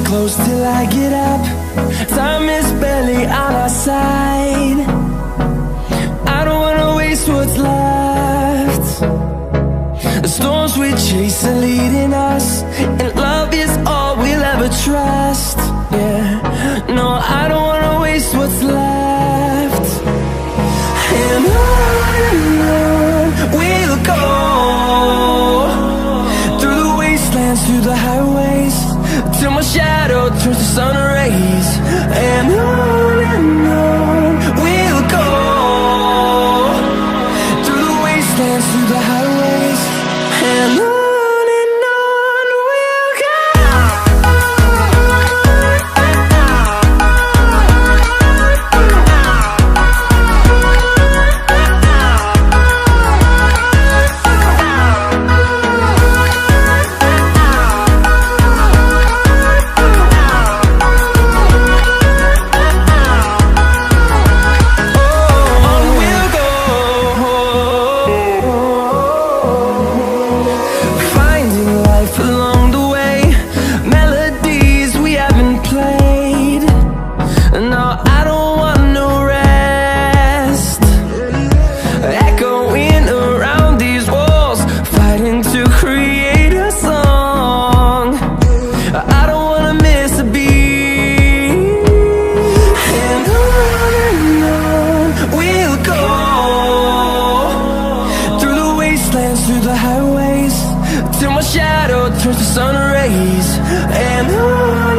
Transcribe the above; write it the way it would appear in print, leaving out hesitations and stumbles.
close till I get up. Time is barely on our side. I don't wanna waste what's left. The storms we chase are leading us, and love is all we'll ever trust. Yeah, no, I don't wanna waste what's left. And on we'll go, through the wastelands, through the highways, till my shadow turns to sun rays. And on we'll go, through the wastelands, through the highways, and on. Through the highways, till my shadow turns to sun rays. And on